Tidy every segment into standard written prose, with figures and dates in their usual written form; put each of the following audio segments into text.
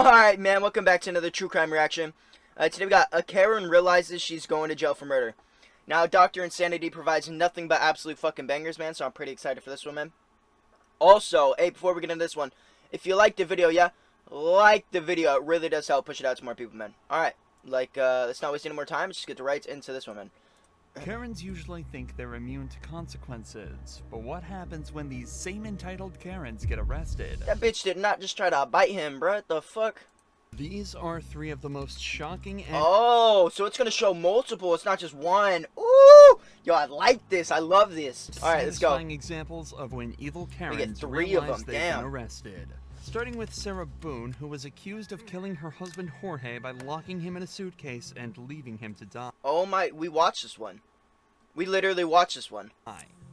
Alright, man, welcome back to another true crime reaction. Today we got a Karen realizes she's going to jail for murder. Now, Dr. Insanity provides nothing but absolute fucking bangers, man, so I'm pretty excited for this one, man. Also, hey, before we get into this one, if you liked the video, yeah, like the video. It really does help push it out to more people, man. Alright, let's not waste any more time. Let's just get right into this one, man. Karens usually think they're immune to consequences, but what happens when these same entitled Karens get arrested? That bitch did not just try to bite him, bruh. The fuck? These are three of the most shocking and— Oh, so it's gonna show multiple. It's not just one. Ooh! Yo, I like this. I love this. Alright, let's go. satisfying examples of when evil Karens three of realize them. they've Damn. been arrested. Starting with Sarah Boone, who was accused of killing her husband Jorge by locking him in a suitcase and leaving him to die. Oh my, we watched this one. We literally watched this one.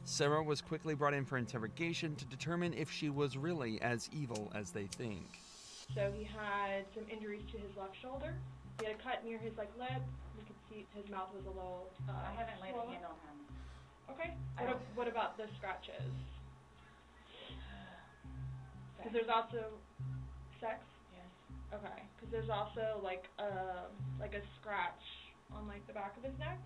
Sarah was quickly brought in for interrogation to determine if she was really as evil as they think. So he had some injuries to his left shoulder. He had a cut near his lip. You could see his mouth was a little I haven't laid a swollen. hand on him. Okay. What about the scratches? Because there's also sex. Yes. Okay. Because there's also like a scratch on like the back of his neck,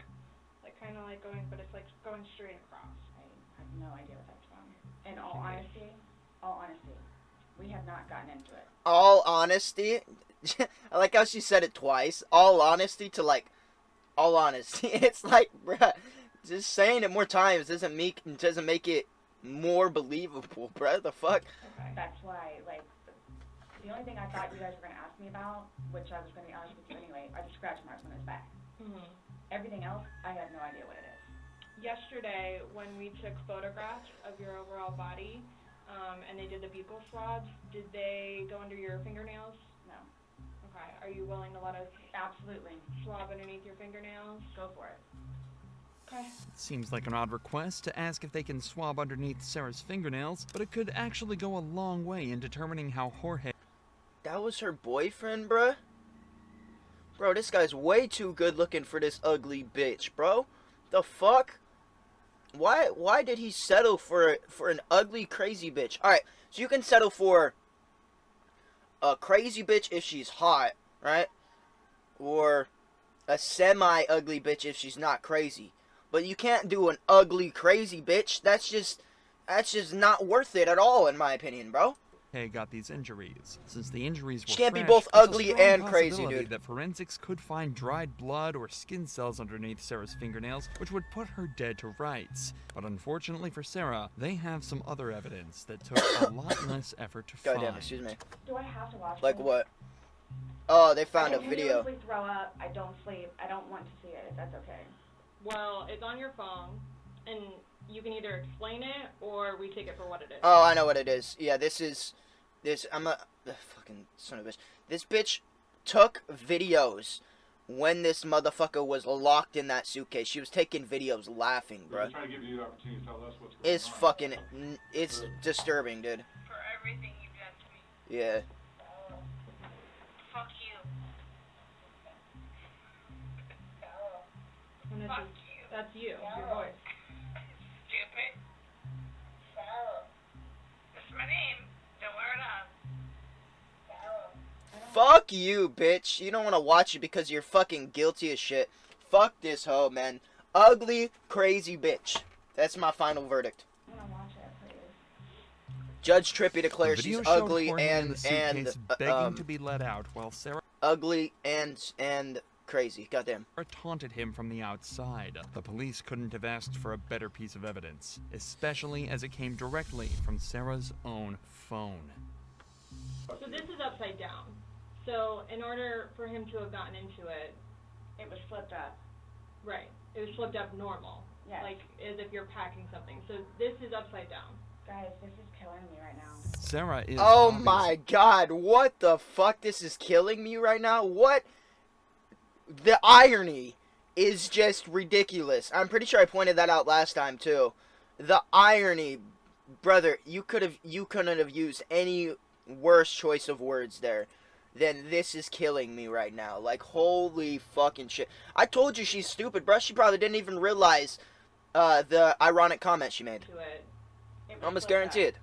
like kind of like going, but it's like going straight across. I have no idea what that's from. In all honesty, we have not gotten into it. All honesty? I like how she said it twice. All honesty to like, all honesty. It's like, bruh, just saying it more times doesn't make it more believable, bruh. The fuck? Okay. That's why, like, the only thing I thought you guys were going to ask me about, which I was going to be honest with you anyway, are the scratch marks on his back. Mhm. Everything else, I have no idea what it is. Yesterday, when we took photographs of your overall body, and they did the buccal swabs, did they go under your fingernails? No. Okay. Are you willing to let us Absolutely. swab underneath your fingernails? Go for it. Okay. It seems like an odd request to ask if they can swab underneath Sarah's fingernails, but it could actually go a long way in determining how Jorge— That was her boyfriend, bruh? Bro, this guy's way too good looking for this ugly bitch, bro. The fuck? Why did he settle for an ugly, crazy bitch? Alright, so you can settle for a crazy bitch if she's hot, right? Or a semi-ugly bitch if she's not crazy. But you can't do an ugly, crazy bitch. That's just not worth it at all, in my opinion, bro. got these injuries. Since the injuries were She can't be fresh, both there's a ugly strong and crazy, possibility dude. that forensics could find dried blood or skin cells underneath Sarah's fingernails, which would put her dead to rights. But unfortunately for Sarah, they have some other evidence that took a lot less effort to find. Goddamn, excuse me. Do I have to watch Like this? what? Oh, they found I a video. continuously throw up. I don't sleep. I don't want to see it, if that's okay. Well, it's on your phone, and you can either explain it or we take it for what it is. Oh, I know what it is. Yeah, I'm a fucking son of a bitch. This bitch took videos when this motherfucker was locked in that suitcase. She was taking videos laughing, bro. Trying to give you the opportunity to tell us what's going It's on. fucking, it's disturbing, dude. For everything you've done to me. Yeah. Fuck you. And Fuck it's you. that's you, your voice. Stupid. That's my name. Don't wear it on. Fuck you, bitch. You don't want to watch it because you're fucking guilty as shit. Fuck this hoe, man. Ugly, crazy bitch. That's my final verdict. I want to watch it, please. Judge Trippy The declares video she's showed ugly Jorge in and the suitcase begging to be let out, while Sarah ugly and crazy. Goddamn. taunted him from the outside. The police couldn't have asked for a better piece of evidence, especially as it came directly from Sarah's own phone. So this is upside down. So in order for him to have gotten into it, It was flipped up. right, it was flipped up normal. Yes. Like as if you're packing something. So this is upside down. Guys, this is killing me right now. Sarah is Oh obvious- my god, what the fuck? This is killing me right now. What? The irony is just ridiculous. I'm pretty sure I pointed that out last time too. The irony, brother, you couldn't have used any worse choice of words there than this is killing me right now. Like, holy fucking shit. I told you she's stupid, bruh. She probably didn't even realize the ironic comment she made. To it. It was Almost flipped up. guaranteed.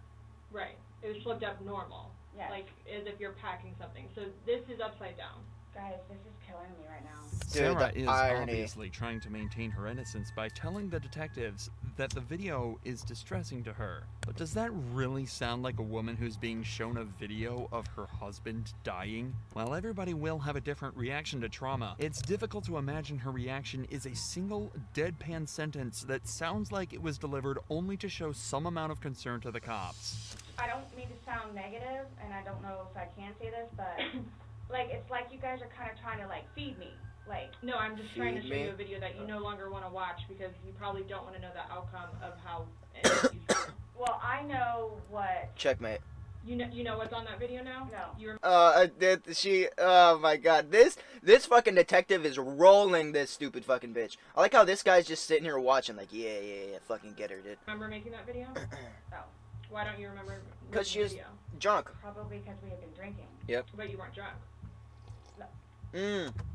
Right. It was flipped up normal. Yes. like as if you're packing something. So this is upside down. Guys, this is killing me right now. Sarah the is irony. obviously trying to maintain her innocence by telling the detectives that the video is distressing to her. But does that really sound like a woman who's being shown a video of her husband dying? While everybody will have a different reaction to trauma, it's difficult to imagine her reaction is a single deadpan sentence that sounds like it was delivered only to show some amount of concern to the cops. I don't mean to sound negative, and I don't know if I can say this, but like it's like you guys are kind of trying to like feed me. Like, No, I'm just trying to Feed show me. you a video that you no longer want to watch because you probably don't want to know the outcome of how it makes you feel. well, I know what. Checkmate. You know what's on that video now? No. You Oh my god, this fucking detective is rolling this stupid fucking bitch. I like how this guy's just sitting here watching, like, yeah, fucking get her, dude. remember making that video? No, Why don't you remember making 'Cause she the was- video? Drunk. probably because we have been drinking. But you weren't drunk.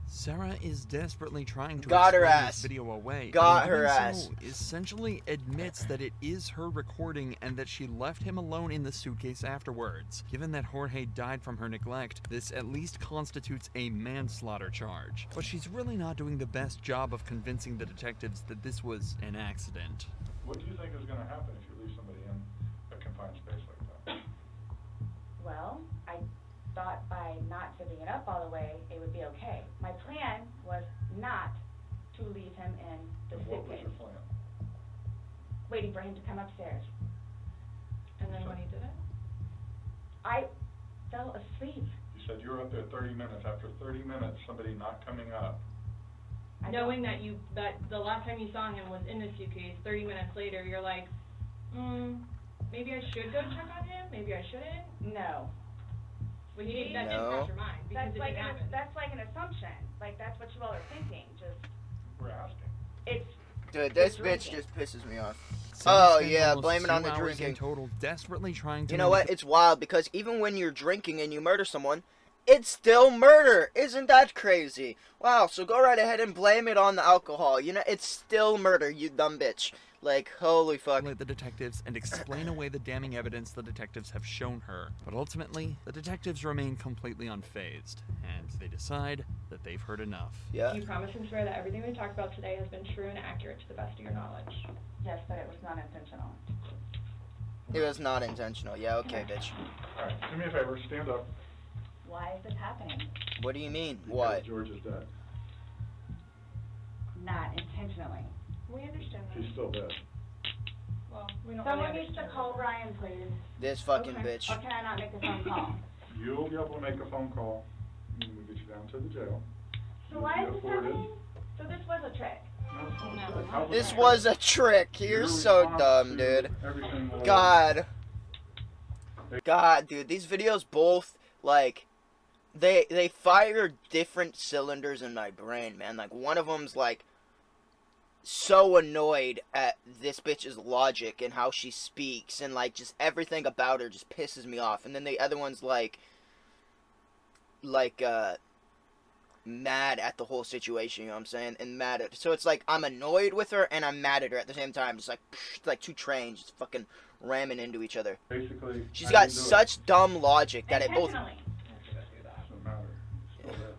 Sarah is desperately trying to Got her explain ass. this video away. Got and her doing ass. so essentially admits that it is her recording and that she left him alone in the suitcase afterwards. Given that Jorge died from her neglect, this at least constitutes a manslaughter charge. But she's really not doing the best job of convincing the detectives that this was an accident. What do you think is gonna happen if you leave somebody in a confined space like that? Well, I thought by not zipping it up all the way, it would be okay. My plan was not to leave him in the And what was suitcase, your plan? waiting for him to come upstairs. And then when he did it? I fell asleep. You said you were up there 30 minutes. After 30 minutes, somebody not coming up. I Knowing don't- that the last time you saw him was in the suitcase, 30 minutes later, you're like, maybe I should go check on him, maybe I shouldn't. No. Well, that didn't No. cross your mind because That's it like didn't happen. that's like an assumption. Like that's what you all are thinking. Just We're asking. it's Dude, this You're bitch drinking. just pisses me off. Sarah Oh, spent yeah, almost blame it on 2 the hours drinking. in total, desperately trying to You know what? It's wild because even when you're drinking and you murder someone, it's still murder. Isn't that crazy? Wow, so go right ahead and blame it on the alcohol. You know, it's still murder, you dumb bitch. Like, holy fuck. manipulate the detectives and explain away the damning evidence the detectives have shown her. But ultimately, the detectives remain completely unfazed, and they decide that they've heard enough. Yeah. Do you promise and swear that everything we talked about today has been true and accurate to the best of your knowledge? yes, but it was not intentional. It was not intentional. Yeah, okay, bitch. All right, do me a favor, stand up. Why is this happening? What do you mean? Because What? George is dead. Not intentionally. We understand that. He's still dead. Well, we don't Someone really needs to understand call that. Brian, please. This fucking Okay. bitch. Or can I not make a phone call? You'll be able to make a phone call, and we'll get you down to the jail. So You'll why be is this afforded- happening? So this was a trick. No, it's not No. good. How This about- was a trick. You're Your so response dumb, to dude. everything will- God. God, dude, these videos both, like, they fire different cylinders in my brain, man. Like, one of them's, like, so annoyed at this bitch's logic and how she speaks, and, like, just everything about her just pisses me off. And then the other one's, like, mad at the whole situation, you know what I'm saying? And mad at, so it's like, I'm annoyed with her, and I'm mad at her at the same time. It's like two trains just fucking ramming into each other. Basically. She's I got didn't do it. such dumb logic that it both. Intentionally. Doesn't matter. Still dead.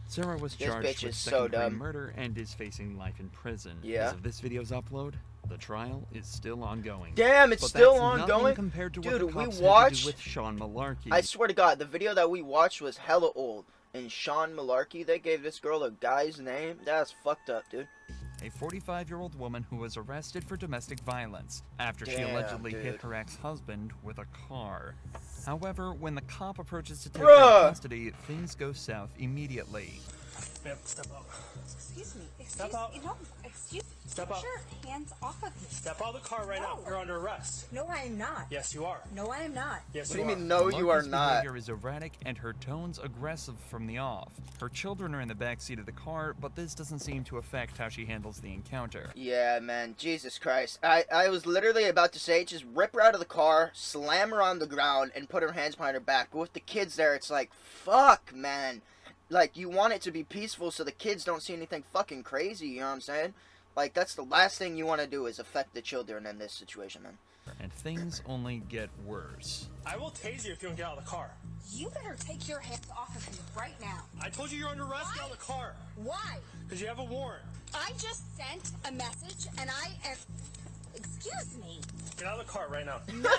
Sarah was This charged bitch with is so second-degree dumb. murder and is facing life in prison. Yeah. As of this video's upload, the trial is still ongoing. Damn, it's But still that's nothing ongoing. compared to what Dude, the we cops had to watched- do with Sean Malarkey. I swear to God, the video that we watched was hella old. And Sean Malarkey, they gave this girl a guy's name. That's fucked up, dude. A 45-year-old woman who was arrested for domestic violence after she Damn, allegedly hit dude. her ex-husband with a car. However, when the cop approaches to take her Bruh. into custody, things go south immediately. Ma'am, step up. Excuse me. Step out. No, excuse me. Step Put out. your hands off of me. Step out of the car right now. No. You're under arrest. No, I am not. Yes, you are. No, I am not. Yes, What do you are. mean, no, you are Malarkey's not? behavior is erratic and her tones aggressive from the off. Her children are in the back seat of the car, but this doesn't seem to affect how she handles the encounter. Yeah, man, Jesus Christ. I was literally about to say, just rip her out of the car, slam her on the ground, and put her hands behind her back. But with the kids there, it's like, fuck, man. Like, you want it to be peaceful so the kids don't see anything fucking crazy, you know what I'm saying? Like, that's the last thing you want to do is affect the children in this situation, man. And things only get worse. I will tase you if you don't get out of the car. You better take your hands off of me right now. I told you you're under arrest. Get out of the car. Why? Because you have a warrant. I just sent a message and I am... Excuse me. Get out of the car right now. No.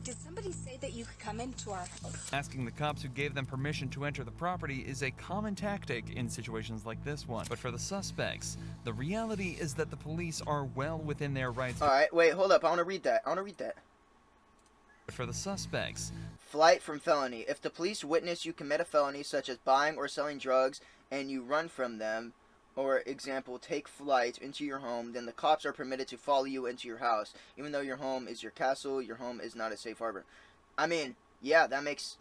Did somebody say that you could come into our house? Asking the cops who gave them permission to enter the property is a common tactic in situations like this one. But for the suspects, the reality is that the police are well within their rights. Alright, wait, hold up. I want to read that. But for the suspects, Flight from felony. If the police witness you commit a felony such as buying or selling drugs and you run from them, or example, take flight into your home, then the cops are permitted to follow you into your house. Even though your home is your castle, your home is not a safe harbor. I mean, yeah, that makes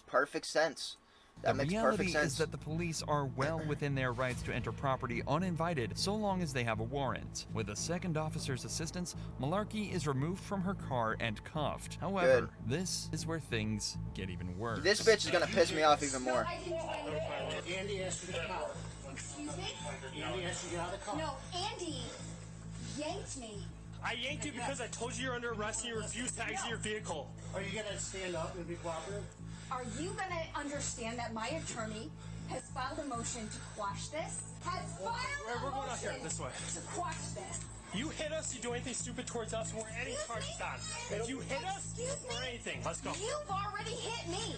perfect sense. That makes perfect reality sense. is that the police are well within their rights to enter property uninvited so long as they have a warrant. With a second officer's assistance, Malarkey is removed from her car and cuffed. However, Good. this is where things get even worse. This bitch is gonna piss me off even more. Andy asked you to get out. Excuse me? Andy asked you to get out of the car. No, Andy yanked me. I yanked you because I told you you're under arrest and you refused to exit your vehicle. Are you gonna stand up and be cooperative? Are you gonna understand that my attorney has filed a motion to quash this? We're going out here, this way. To quash this. You hit us, you do anything stupid towards us, and we're adding charges on. If you hit us, or anything, let's go. You've already hit me.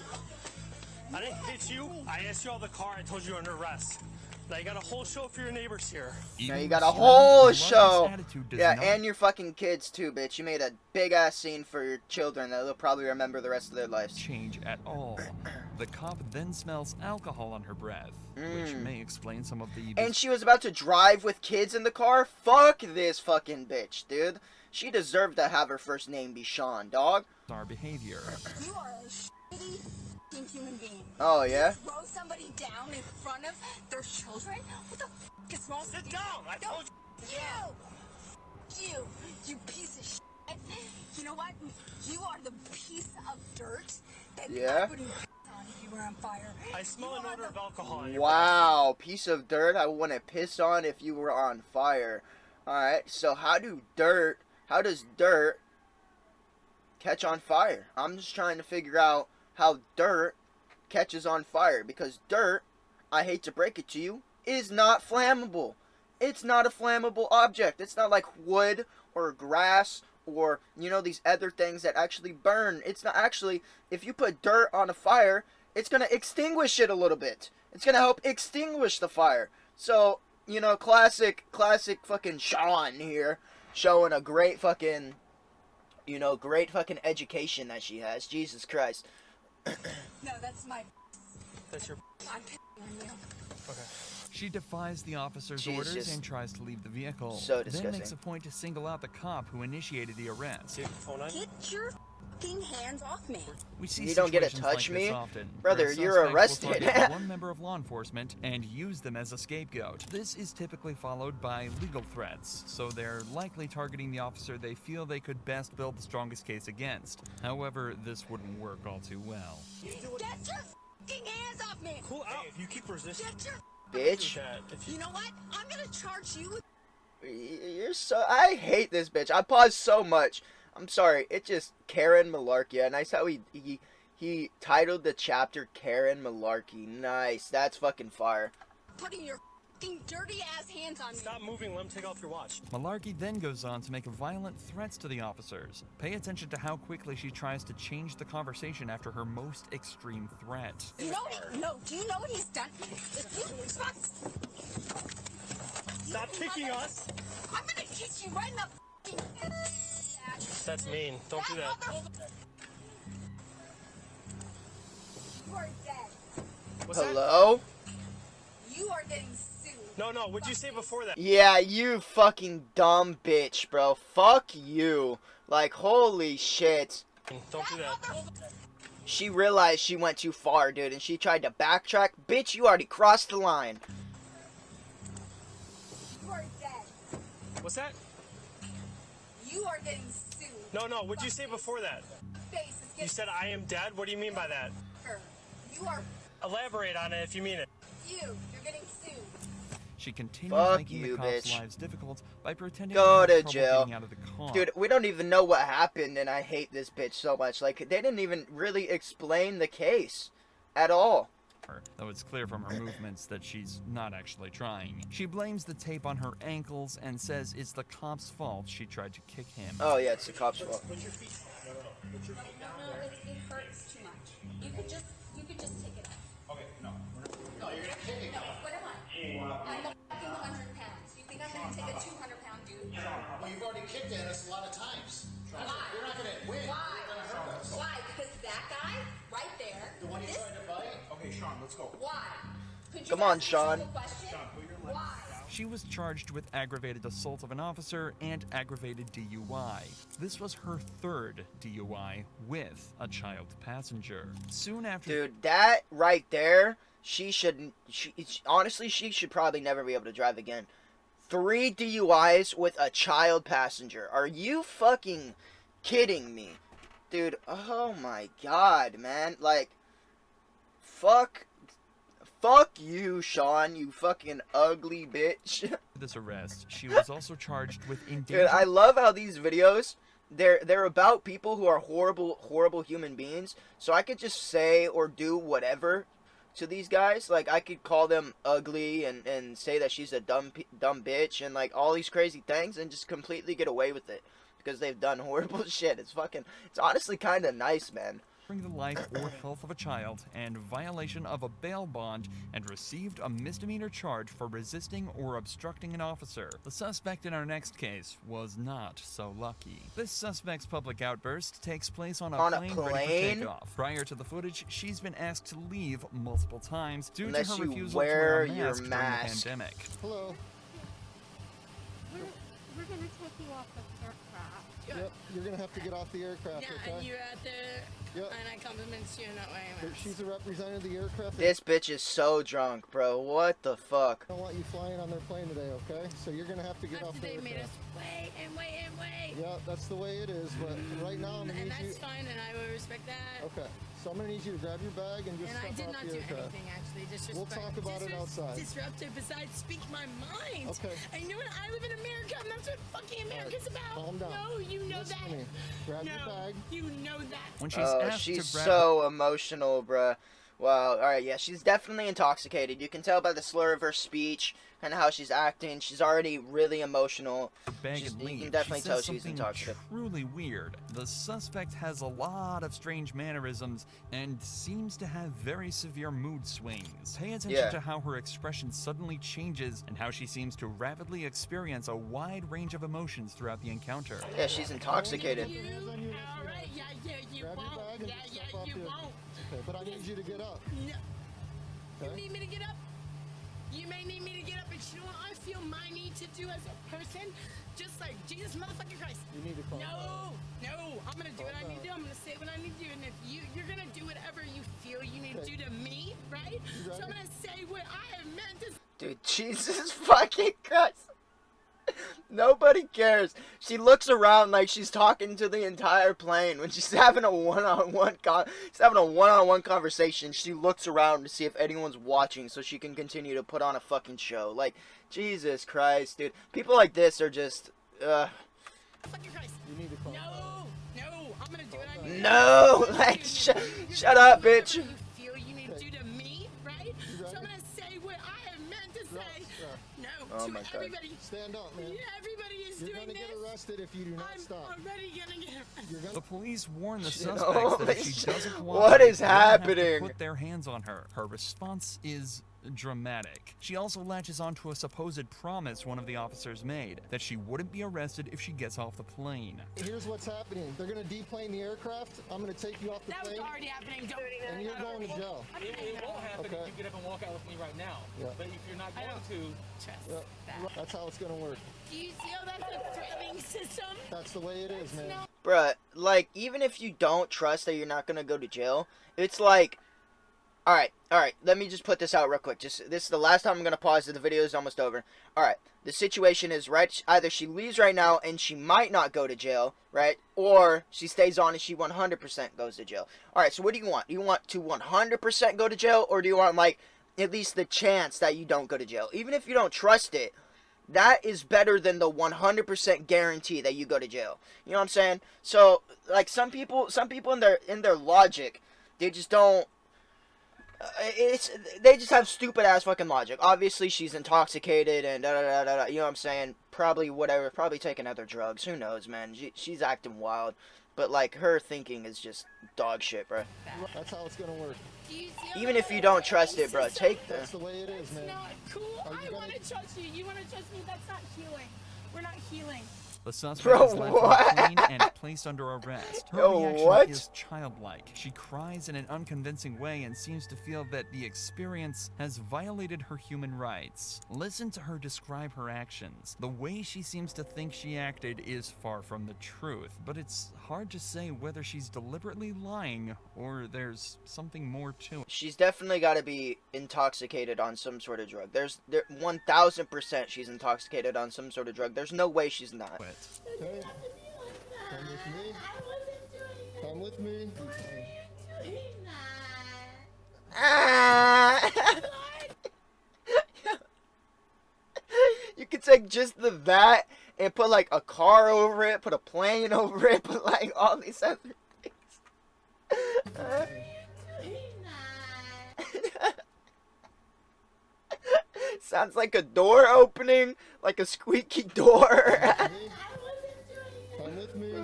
I didn't hit you. I asked you out of the car. I told you you're under arrest. Now you got a whole show for your neighbors here. Now Even you got a still, whole Malarkey's show. attitude does Yeah, not and your fucking kids too, bitch. You made a big ass scene for your children that they'll probably remember the rest of their lives. change at all. The cop then smells alcohol on her breath, which may explain some of the And she was about to drive with kids in the car? Fuck this fucking bitch, dude. She deserved to have her first name be Sean, dog. bizarre behavior. You are a shitty f***ing human being. Oh, yeah? Throw somebody down in front of their children? What the f*** is wrong with Sit you? down. I told you. You piece of shit. You know what? You are the piece of dirt that Yeah? I wouldn't piss on if you were on fire. I smell an You are odor the of alcohol on your Wow, piece of dirt I wouldn't piss on if you were on fire. Alright, so how does dirt catch on fire? I'm just trying to figure out how dirt catches on fire, because dirt, I hate to break it to you, is not flammable. It's not a flammable object. It's not like wood or grass or, you know, these other things that actually burn. It's not actually, if you put dirt on a fire, it's going to extinguish it a little bit. It's going to help extinguish the fire. So, you know, classic fucking Sean here, showing a great fucking, you know, great fucking education that she has. Jesus Christ. No, that's my. That's your. I'm pissing on you. Okay. She defies the officer's She's orders just and tries to leave the vehicle. so Then disgusting. makes a point to single out the cop who initiated the arrest. See your phone on? Get your f***ing hands off me. We see You don't get to situations touch like me? this often, Brother, where you're suspects will arrested. target one member of law enforcement and use them as a scapegoat. This is typically followed by legal threats, so they're likely targeting the officer they feel they could best build the strongest case against. However, this wouldn't work all too well. Get your f***ing hands off me. Cool out. If you keep resisting Get your. Bitch. that, if you You know what? I'm gonna charge you with. You're so. I hate this bitch. I paused so much. I'm sorry. It just Karen Malarkey. Nice how he titled the chapter Karen Malarkey. Nice. That's fucking fire. Putting your f***ing dirty ass hands on me. stop moving, let him take off your watch. Malarkey then goes on to make violent threats to the officers. Pay attention to how quickly she tries to change the conversation after her most extreme threat. You know what? No. Do you know what he's done? If you fuck. Stop kicking us. I'm gonna kick you right in the f***ing. That's mean. Don't do that. You are dead. What's that? Hello? You are getting sued. No, what'd you say before that? Yeah, you fucking dumb bitch, bro. Fuck you. Like, holy shit. Don't do that. She realized she went too far, dude, and she tried to backtrack. Bitch, you already crossed the line. You are dead. What's that? You are getting sued. No, what'd you say before that? Face is You getting said I am dead? What do you mean by that? sued. You are Elaborate on it if you mean it. You're getting sued. She continues Fuck making you, the cops' bitch. lives difficult by pretending Go to have to trouble jail. getting out of the car. Dude, we don't even know what happened, and I hate this bitch so much. Like, they didn't even really explain the case. at all. Though it's clear from her movements that she's not actually trying. She blames the tape on her ankles and says it's the cop's fault she tried to kick him. Oh yeah, it's the cop's fault. Put your feet. No, it hurts too much. You could just take it off. Okay, no. No, you're gonna kick it. No, what am I? I'm a fucking 100 pounds. You think I'm gonna take a 200-pound dude? Well, you've already kicked at us a lot of times. Why? You're not gonna win. Why? You're gonna hurt us. Why? Because that guy right there. The one you this- tried to bite? Okay, Sean, let's go. Why? Could you Come on, ask a Sean. simple question? Why? She was charged with aggravated assault of an officer and aggravated DUI. This was her third DUI with a child passenger. Soon after... Dude, that right there, honestly, she should probably never be able to drive again. 3 DUIs with a child passenger. Are you fucking kidding me? Dude, oh my god, man. Like, fuck you, Sean, you fucking ugly bitch. this arrest, she was also charged with Dude, endangerment. I love how these videos, they're about people who are horrible human beings. So I could just say or do whatever to these guys. Like, I could call them ugly and say that she's a dumb bitch and like all these crazy things and just completely get away with it because they've done horrible shit. It's honestly kind of nice, man. The life or health of a child and violation of a bail bond and received a misdemeanor charge for resisting or obstructing an officer. The suspect in our next case was not so lucky. This suspect's public outburst takes place on a plane ready for takeoff. Prior to the footage, she's been asked to leave multiple times due Unless to her you refusal wear to wear a your mask during the mask. pandemic. Hello. We're gonna take you off the aircraft. Yep, you're gonna have to get off the aircraft, Yeah, okay? and you're at the... Yep. And I compliment you in that way. She's a representative of the aircraft. This bitch is so drunk, bro. What the fuck? I don't want you flying on their plane today, okay? So you're gonna have to get off the They aircraft. made us wait and wait and wait. Yeah, that's the way it is, but right now I'm gonna And need you... that's fine, and I will respect that. Okay, so I'm gonna need you to grab your bag and just And I step did off not the do aircraft. anything, actually. We'll talk about it outside. Disruptive, besides speak my mind. Okay. I know what I live in America, and that's what fucking America's about. Calm down. No, you know Listen that. to me. Grab no, your bag. You know that. When she's Oh, asked she's to grab so emotional, bruh. Wow. Alright, yeah, she's definitely intoxicated. You can tell by the slur of her speech and how she's acting. She's already really emotional. bag She's- and you leave, can definitely she tell says she's something intoxicated. truly weird. The suspect has a lot of strange mannerisms and seems to have very severe mood swings. Pay attention Yeah. to how her expression suddenly changes and how she seems to rapidly experience a wide range of emotions throughout the encounter. Yeah, she's intoxicated. You, all right, yeah, you Grab your won't. bag and Yeah, just yeah, step off you the won't. Okay, but I need you to get up. No. You Okay? need me to get up? You may need me to get up, but you know what I feel my need to do as a person? Just like Jesus motherfucking Christ. You need to calm down. No, I'm gonna do what I need to do. I'm gonna say what I need to do, and if you're gonna do whatever you feel you need to do to me, right? So I'm gonna say what I have meant to. Dude, Jesus fucking Christ. Nobody cares. She looks around like she's talking to the entire plane when she's having a one-on-one conversation. She looks around to see if anyone's watching so she can continue to put on a fucking show. Like, Jesus Christ, dude. People like this are just Fucking Christ. You need to calm down. No, I'm gonna do what I need to do. no, like shut up, bitch. You feel you need to do to me, right? So I'm gonna say what I have meant to say. No, Oh to my God. everybody. Stand up, man. Yeah, everybody is You're doing gonna this. get arrested if you do not I'm stop. already gonna get arrested. You're gonna... The police warn the You suspects know, that if she doesn't cooperate, what is they'll have to happening? put their hands on her. Her response is dramatic. She also latches onto a supposed promise one of the officers made, that she wouldn't be arrested if she gets off the plane. Here's what's happening. They're gonna deplane the aircraft. I'm gonna take you off the That was plane. already happening. Don't. And you're going to jail. It won't happen Okay. if you get up and walk out with me right now. Yeah. But if you're not I going don't to, trust Yep. that. That's how it's gonna work. Do you see how that's a threatening system? That's the way it is, man. Bruh, like, even if you don't trust that you're not gonna go to jail, it's like, alright, let me just put this out real quick. This is the last time I'm gonna pause it. The video is almost over. Alright, the situation is, right, either she leaves right now and she might not go to jail, right, or she stays on and she 100% goes to jail. Alright, so what do you want? Do you want to 100% go to jail, or do you want, like, at least the chance that you don't go to jail? Even if you don't trust it, that is better than the 100% guarantee that you go to jail. You know what I'm saying? So, like, some people in their logic, they just don't. They just have stupid ass fucking logic. Obviously, she's intoxicated and da da da da. You know what I'm saying? Probably whatever. Probably taking other drugs. Who knows, man? She's acting wild, but like her thinking is just dog shit, bro. That's how it's gonna work. Even if you don't trust it, bro, take the. That's the way it is, man. Not cool. I want to trust you. You want to trust me? That's not healing. We're not healing. The suspect Bro, is led what? from the scene and placed under arrest. Her Yo, reaction what? is childlike. She cries in an unconvincing way and seems to feel that the experience has violated her human rights. Listen to her describe her actions. The way she seems to think she acted is far from the truth, but it's hard to say whether she's deliberately lying or there's something more to it. She's definitely got to be intoxicated on some sort of drug. There 1000% she's intoxicated on some sort of drug. There's no way she's not. Okay. Come with me. Come with me. You could take just the vat and put like a car over it, put a plane over it, put like all these other things. Sounds like a door opening, like a squeaky door. Come with me.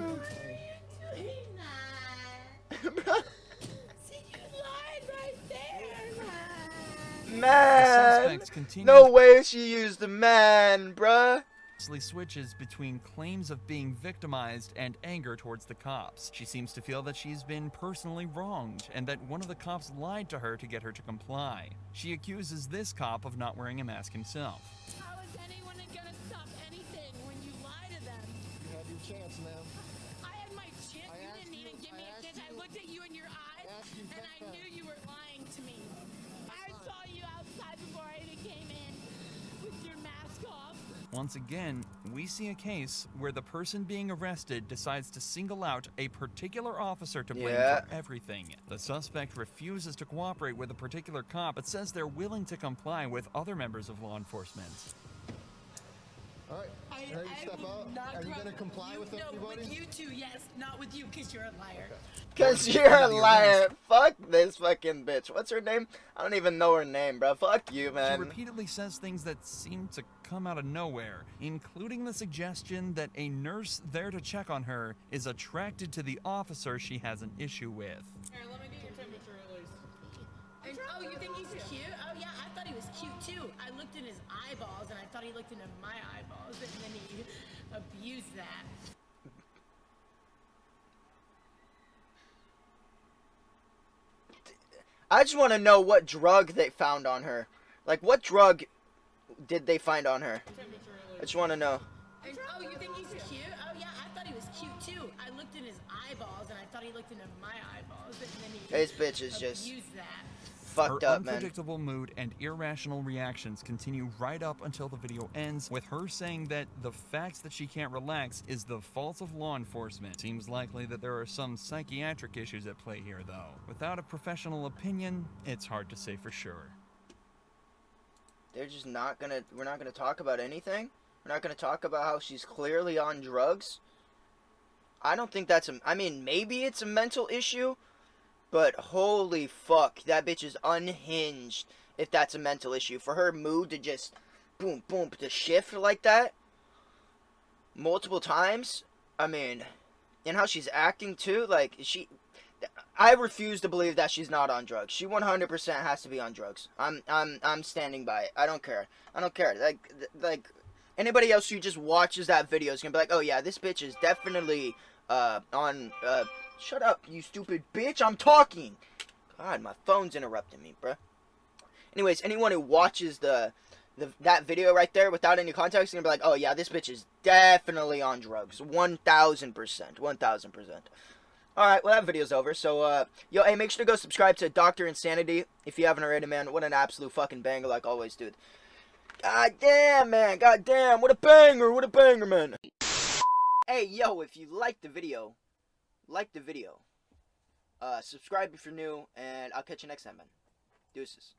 Man, no way she used a man, bruh. Switches between claims of being victimized and anger towards the cops. She seems to feel that she's been personally wronged and that one of the cops lied to her to get her to comply. She accuses this cop of not wearing a mask himself. How is anyone gonna stop anything when you lie to them? You had your chance, ma'am. I had my chance. You didn't even give me a chance. I looked at you in your eyes, and I knew you were lying to me. I saw you outside before I even came in with your mask off. Once again, we see a case where the person being arrested decides to single out a particular officer to blame for everything. The suspect refuses to cooperate with a particular cop, but says they're willing to comply with other members of law enforcement. All right. Ready to step out? Are you going to comply with everybody? With you two, yes. Not with you, because you're a liar. Cause you're a liar. Fuck this fucking bitch. What's her name? I don't even know her name, bro. Fuck you, man. She repeatedly says things that seem to come out of nowhere, including the suggestion that a nurse there to check on her is attracted to the officer she has an issue with. Here, let me get your temperature at least. Oh, you think he's cute? Oh, yeah, I thought he was cute, too. I looked in his eyeballs, and I thought he looked into my eyeballs, and then he abused that. I just want to know what drug they found on her. Like, what drug did they find on her? I just want to know. Oh, you think he's cute? Oh, yeah, I thought he was cute, too. I looked in his eyeballs, and I thought he looked into my eyeballs, and then he This bitch is just abused that. fucked Her up, man. unpredictable mood and irrational reactions continue right up until the video ends, with her saying that the fact that she can't relax is the fault of law enforcement. Seems likely that there are some psychiatric issues at play here, though. Without a professional opinion, it's hard to say for sure. They're just not gonna, we're not gonna talk about anything? We're not gonna talk about how she's clearly on drugs? I don't think that's I mean, maybe it's a mental issue, but holy fuck, that bitch is unhinged if that's a mental issue. For her mood to just, boom, boom, to shift like that, multiple times, I mean, and how she's acting too, like, I refuse to believe that she's not on drugs. She 100% has to be on drugs. I'm standing by it. I don't care. I don't care. Like, anybody else who just watches that video is gonna be like, oh yeah, this bitch is definitely, on, shut up, you stupid bitch, I'm talking! God, my phone's interrupting me, bruh. Anyways, anyone who watches that video right there without any context is gonna be like, oh yeah, this bitch is definitely on drugs. 1000%. 1000%. Alright, well that video's over, so, yo, hey, make sure to go subscribe to Dr. Insanity if you haven't already, man. What an absolute fucking banger, like always, dude. God damn, man, god damn, what a banger, man. Hey, yo, if you liked the video, subscribe if you're new, and I'll catch you next time, man. Deuces.